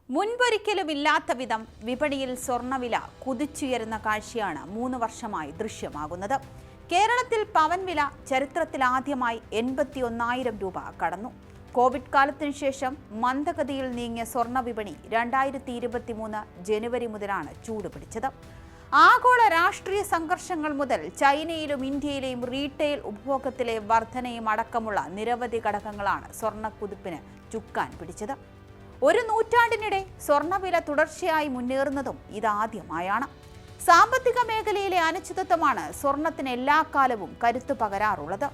മുൻപൊരിക്കലുമില്ലാത്ത വിധം വിപണിയിൽ സ്വർണ്ണവില കുതിച്ചുയരുന്ന കാഴ്ചയാണ് 3 വർഷമായി ദൃശ്യമാകുന്നത്. കേരളത്തിൽ പവൻ വില ചരിത്രത്തിലാദ്യമായി 81,000 രൂപ കടന്നു. കോവിഡ് കാലത്തിനു ശേഷം മന്ദഗതിയിൽ നീങ്ങിയ സ്വർണ്ണ വിപണി 2023 ജനുവരി മുതലാണ് ചൂടുപിടിച്ചത്. ആഗോള രാഷ്ട്രീയ സംഘർഷങ്ങൾ മുതൽ ചൈനയിലും ഇന്ത്യയിലെയും റീറ്റെയിൽ ഉപഭോഗത്തിലെ വർധനയും അടക്കമുള്ള നിരവധി ഘടകങ്ങളാണ് സ്വർണ്ണക്കുതിപ്പിന് ചുക്കാൻ പിടിച്ചത്. ഒരു നൂറ്റാണ്ടിനിടെ സ്വർണ്ണവില തുടർച്ചയായി മുന്നേറുന്നതും ഇതാദ്യമായാണ്. സാമ്പത്തിക മേഖലയിലെ അനിശ്ചിതത്വമാണ് സ്വർണത്തിന് എല്ലാ കാലവും കരുത്തു പകരാറുള്ളത്.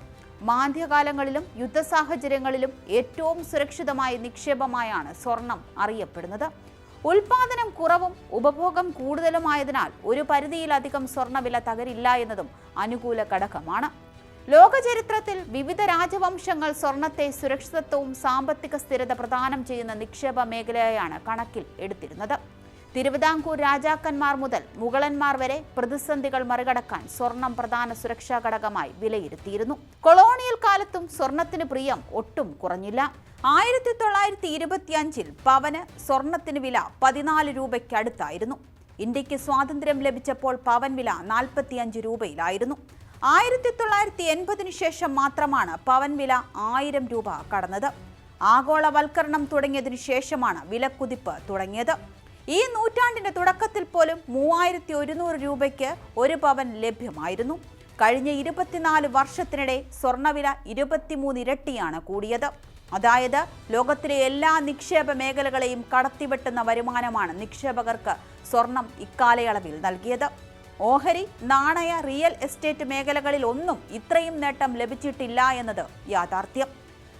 മാന്ദ്യകാലങ്ങളിലും യുദ്ധ സാഹചര്യങ്ങളിലും ഏറ്റവും സുരക്ഷിതമായ നിക്ഷേപമായാണ് സ്വർണം അറിയപ്പെടുന്നത്. ഉൽപാദനം കുറവും ഉപഭോഗം കൂടുതലുമായതിനാൽ ഒരു പരിധിയിലധികം സ്വർണ്ണവില തകരില്ല എന്നതും അനുകൂല ഘടകമാണ്. ലോക ചരിത്രത്തിൽ വിവിധ രാജവംശങ്ങൾ സ്വർണത്തെ സുരക്ഷിതത്വവും സാമ്പത്തിക സ്ഥിരത പ്രദാനം ചെയ്യുന്ന നിക്ഷേപ മേഖലയായാണ് കണക്കിൽ എടുത്തിരുന്നത്. തിരുവിതാംകൂർ രാജാക്കന്മാർ മുതൽ മുഗളന്മാർ വരെ പ്രതിസന്ധികൾ മറികടക്കാൻ സ്വർണം പ്രധാന സുരക്ഷാ ഘടകമായി വിലയിരുത്തിയിരുന്നു. കൊളോണിയൽ കാലത്തും സ്വർണത്തിന് പ്രിയം ഒട്ടും കുറഞ്ഞില്ല. 1925 പവന് സ്വർണത്തിന് വില 14 രൂപയ്ക്കടുത്തായിരുന്നു. ഇന്ത്യക്ക് സ്വാതന്ത്ര്യം ലഭിച്ചപ്പോൾ പവൻ വില 45 രൂപയിലായിരുന്നു. 1980 ശേഷം മാത്രമാണ് പവൻ വില 1000 രൂപ കടന്നത്. ആഗോളവൽക്കരണം തുടങ്ങിയതിനു ശേഷമാണ് വിലക്കുതിപ്പ് തുടങ്ങിയത്. ഈ നൂറ്റാണ്ടിന്റെ തുടക്കത്തിൽ പോലും 3100 രൂപയ്ക്ക് ഒരു പവൻ ലഭ്യമായിരുന്നു. കഴിഞ്ഞ 24 വർഷത്തിനിടെ സ്വർണ്ണവില 23 ഇരട്ടിയാണ് കൂടിയത്. അതായത് ലോകത്തിലെ എല്ലാ നിക്ഷേപ മേഖലകളെയും കടത്തിവെട്ടുന്ന വരുമാനമാണ് നിക്ഷേപകർക്ക് സ്വർണം ഇക്കാലയളവിൽ നൽകിയത്. ഓഹരി, നാണയ, റിയൽ എസ്റ്റേറ്റ് മേഖലകളിൽ ഒന്നും ഇത്രയും നേട്ടം ലഭിച്ചിട്ടില്ല എന്നത് യാഥാർത്ഥ്യം.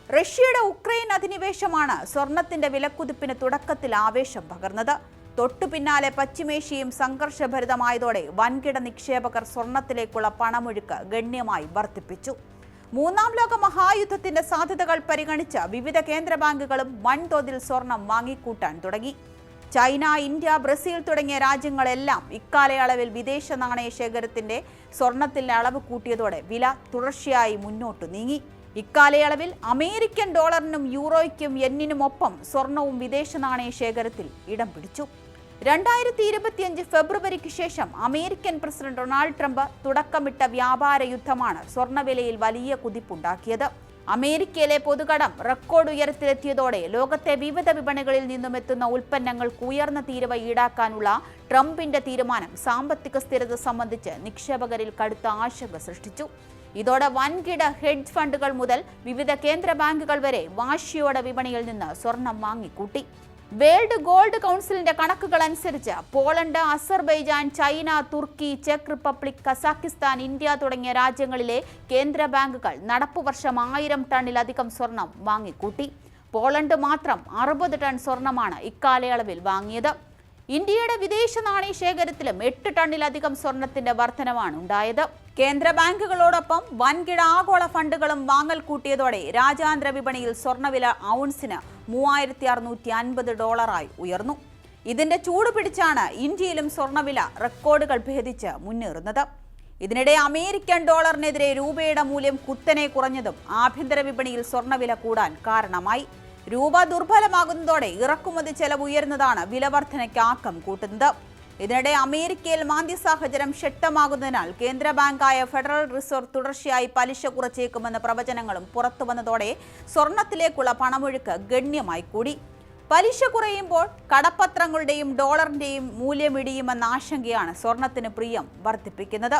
റഷ്യയുടെ ഉക്രൈൻ അധിനിവേശമാണ് സ്വർണത്തിന്റെ വിലക്കുതിപ്പിന് തുടക്കത്തിൽ ആവേശം പകർന്നത്. തൊട്ടു പിന്നാലെ പശ്ചിമേഷ്യയും സംഘർഷഭരിതമായതോടെ വൻകിട നിക്ഷേപകർ സ്വർണത്തിലേക്കുള്ള പണമൊഴുക്ക് ഗണ്യമായി വർദ്ധിപ്പിച്ചു. മൂന്നാം ലോക മഹായുദ്ധത്തിന്റെ സാധ്യതകൾ പരിഗണിച്ച് വിവിധ കേന്ദ്ര ബാങ്കുകളും വൻതോതിൽ സ്വർണം വാങ്ങിക്കൂട്ടാൻ തുടങ്ങി. ചൈന, ഇന്ത്യ, ബ്രസീൽ തുടങ്ങിയ രാജ്യങ്ങളെല്ലാം ഇക്കാലയളവിൽ വിദേശ നാണയ ശേഖരത്തിന്റെ സ്വർണത്തിന്റെ അളവ് കൂട്ടിയതോടെ വില തുടർച്ചയായി മുന്നോട്ടു നീങ്ങി. ഇക്കാലയളവിൽ അമേരിക്കൻ ഡോളറിനും യൂറോയ്ക്കും യെന്നിനുമൊപ്പം സ്വർണവും വിദേശ നാണയ ശേഖരത്തിൽ ഇടം പിടിച്ചു. 2025 ഫെബ്രുവരിക്ക് ശേഷം അമേരിക്കൻ പ്രസിഡന്റ് ഡൊണാൾഡ് ട്രംപ് തുടക്കമിട്ട വ്യാപാര യുദ്ധമാണ് സ്വർണ്ണവിലയിൽ വലിയ കുതിപ്പുണ്ടാക്കിയത്. അമേരിക്കയിലെ പൊതുകടം റെക്കോർഡ് ഉയരത്തിലെത്തിയതോടെ ലോകത്തെ വിവിധ വിപണികളിൽ നിന്നും എത്തുന്ന ഉൽപ്പന്നങ്ങൾക്ക് ഉയർന്ന തീരുവ ഈടാക്കാനുള്ള ട്രംപിന്റെ തീരുമാനം സാമ്പത്തിക സ്ഥിരത സംബന്ധിച്ച് നിക്ഷേപകരിൽ കടുത്ത ആശങ്ക സൃഷ്ടിച്ചു. ഇതോടെ വൻകിട ഹെഡ്ജ് ഫണ്ടുകൾ മുതൽ വിവിധ കേന്ദ്ര ബാങ്കുകൾ വരെ വാശിയോടെ വിപണിയിൽ നിന്ന് സ്വർണം വാങ്ങിക്കൂട്ടി. വേൾഡ് ഗോൾഡ് കൗൺസിലിന്റെ കണക്കുകൾ അനുസരിച്ച് പോളണ്ട്, അസർബൈജാൻ, ചൈന, തുർക്കി, ചെക്ക് റിപ്പബ്ലിക്, കസാഖിസ്ഥാൻ, ഇന്ത്യ തുടങ്ങിയ രാജ്യങ്ങളിലെ കേന്ദ്ര ബാങ്കുകൾ നടപ്പുവർഷം 1000 ടണ്ണിലധികം സ്വർണം വാങ്ങിക്കൂട്ടി. പോളണ്ട് മാത്രം 60 ടൺ സ്വർണമാണ് ഇക്കാലയളവിൽ വാങ്ങിയത്. ഇന്ത്യയുടെ വിദേശ നാണയ ശേഖരത്തിലും 8 ടണ്ണിലധികം സ്വർണത്തിന്റെ വർധനവാണ് ഉണ്ടായത്. കേന്ദ്ര ബാങ്കുകളോടൊപ്പം വൻകിട ആഗോള ഫണ്ടുകളും വാങ്ങൽ കൂട്ടിയതോടെ രാജ്യാന്തര വിപണിയിൽ സ്വർണ്ണവില ഔൺസിന് $3650 ഉയർന്നു. ഇതിന്റെ ചൂട് പിടിച്ചാണ് ഇന്ത്യയിലും സ്വർണ്ണവില റെക്കോർഡുകൾ ഭേദിച്ച് മുന്നേറുന്നത്. ഇതിനിടെ അമേരിക്കൻ ഡോളറിനെതിരെ രൂപയുടെ മൂല്യം കുത്തനെ കുറഞ്ഞതും ആഭ്യന്തര വിപണിയിൽ സ്വർണ്ണവില കൂടാൻ കാരണമായി. രൂപ ദുർബലമാകുന്നതോടെ ഇറക്കുമതി ചെലവ് ഉയർന്നതാണ് വില വർധനയ്ക്ക് ആക്കം കൂട്ടുന്നത്. ഇതിനിടെ അമേരിക്കയിൽ മാന്ദ്യ സാഹചര്യം ശക്തമാകുന്നതിനാൽ കേന്ദ്ര ബാങ്കായ ഫെഡറൽ റിസർവ് തുടർച്ചയായി പലിശ കുറച്ചേക്കുമെന്ന പ്രവചനങ്ങളും പുറത്തുവന്നതോടെ സ്വർണത്തിലേക്കുള്ള പണമൊഴുക്ക് ഗണ്യമായി കൂടി. പലിശ കുറയുമ്പോൾ കടപ്പത്രങ്ങളുടെയും ഡോളറിന്റെയും മൂല്യമിടിയുമെന്ന ആശങ്കയാണ് സ്വർണത്തിന് പ്രിയം വർദ്ധിപ്പിക്കുന്നത്.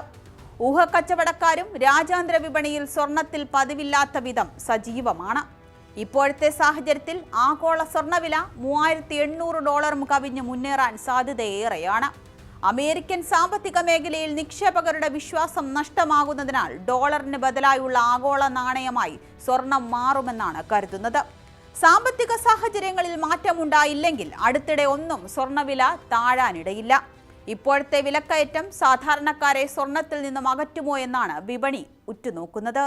ഊഹക്കച്ചവടക്കാരും രാജ്യാന്തര വിപണിയിൽ സ്വർണത്തിൽ പതിവില്ലാത്ത വിധം സജീവമാണ്. ഇപ്പോഴത്തെ സാഹചര്യത്തിൽ ആഗോള സ്വർണ്ണവില $3800 കവിഞ്ഞ് മുന്നേറാൻ സാധ്യതയേറെയാണ്. അമേരിക്കൻ സാമ്പത്തിക മേഖലയിൽ നിക്ഷേപകരുടെ വിശ്വാസം നഷ്ടമാകുന്നതിനാൽ ഡോളറിന് ബദലായുള്ള ആഗോള നാണയമായി സ്വർണം മാറുമെന്നാണ് കരുതുന്നത്. സാമ്പത്തിക സാഹചര്യങ്ങളിൽ മാറ്റമുണ്ടായില്ലെങ്കിൽ അടുത്തിടെ ഒന്നും സ്വർണ്ണവില താഴാനിടയില്ല. ഇപ്പോഴത്തെ വിലക്കയറ്റം സാധാരണക്കാരെ സ്വർണത്തിൽ നിന്നും അകറ്റുമോ എന്നാണ് വിപണി ഉറ്റുനോക്കുന്നത്.